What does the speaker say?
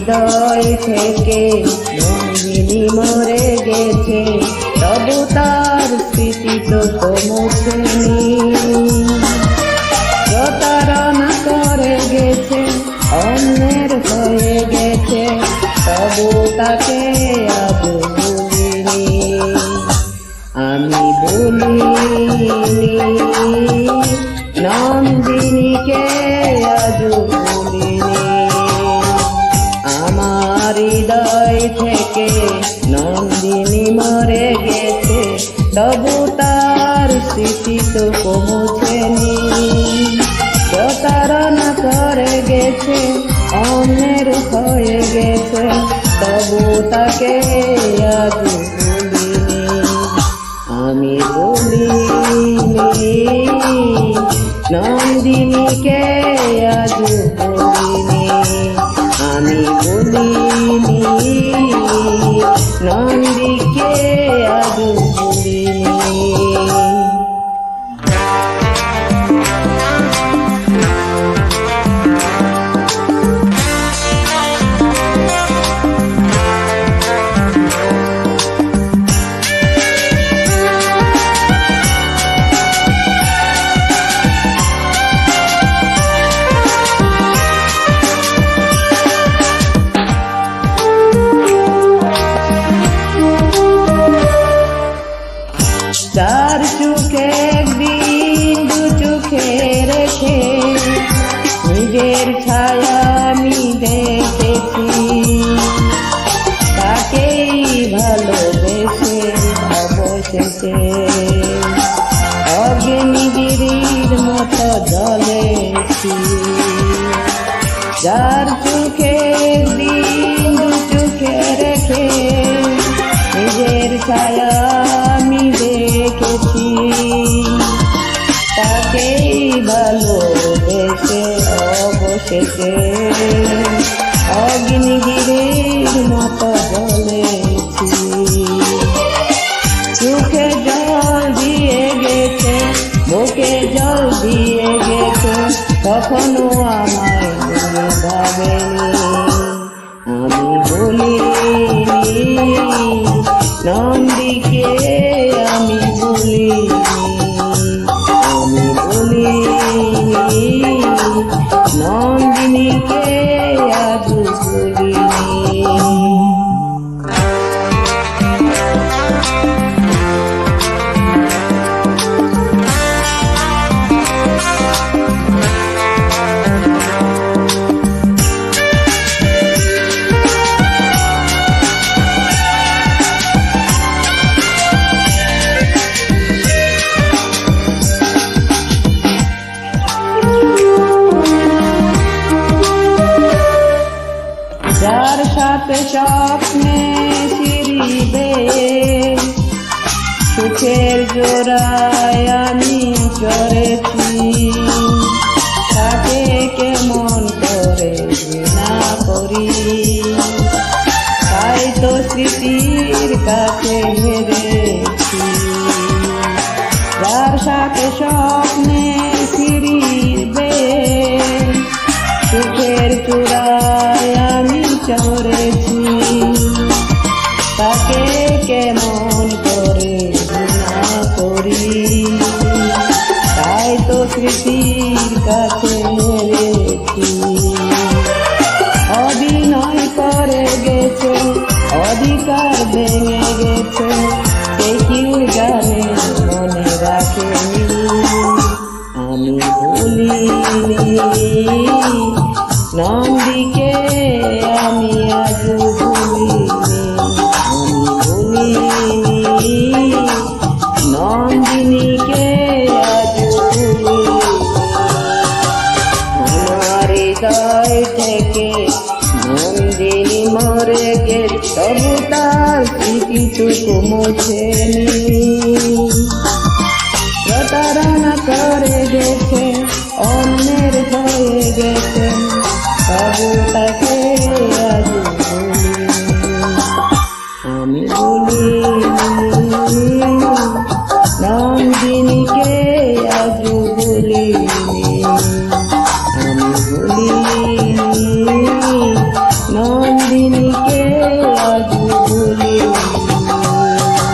হৃদয় থেকে নন্দিনী মরে গেছে, তবু তার স্মৃতি তো মুছেনি। প্রতারণা করে গেছে, অন্যের হয়ে গেছে, তবু তাকে আজ ভুলিনি। আমি ভুলিনি নন্দিনীকে, আজ ভুলিনি। আমার হৃদয় থেকে নন্দিনী মরে গেছে, তবু তার স্মৃতি তো মুছেনি। প্রতারণা করে গেছে, অন্যের হয়ে গেছে, তবু তাকে আজ ভুলিনি। আমি ভুলিনি নন্দিনীকে, আজ ভুলিনি। আমি ভুলিনি নন্দিনীকে, আজ ভুলিনি। যার চোখে একদিন দু চোখে রেখে নিজের ছায়া আমি দেখেছি, তাকেই ভালোবেসে অবশেষে অগ্নিগিরির মতো জ্বলেছি। যার চোখে একদিন দু চোখে রেখে নিজের ছায়া আমি দেখেছি, তাকেই ভালোবেসে অবশেষে অগ্নিগিরির মতো জ্বলেছি। চোখে জল দিয়ে গেছে, বুকে জল দিয়ে গেছে, কখনো আমায় ভাবেনি। আমি ভুলিনি নন্দীকে, আমি ভুলিনি। আমি ভুলিনি নন্দিনীকে, আজ ভুলিনি। যার সাথে স্বপ্নে ফিরিবে সুখের জোড়ায় আমি চড়েছি, তাকে কেমন করে ঘৃণা করি, তাই তো স্মৃতির কাছে হেরেছি। যার সাথে স্বপ্নে ফিরিবে সুখের চূড়ায় আমি চড়েছি, তাকে কেমন করে ঘৃণা করি, তাই তো স্মৃতির কাছে হেরেছি। অভিনয় করে গেছে, অধিকার ভেঙে গেছে, সে কেউ জানে মনে রাখেনি। আমি ভুলিনি নন্দীকে, আমি আজ ভুলিনি। আমি ভুলিনি নন্দিনীকে, আজ ভুলিনি। আমার হৃদয় থেকে নন্দিনী মরে গেছে, তবু তার স্মৃতিটুকু মুছেনি। প্রতারণা করে গেছে, অন্যের হয়ে গেছে, তবু তাকে আজ ভুলিনি। আমি ভুলিনি নন্দিনীকে, আজ ভুলিনি।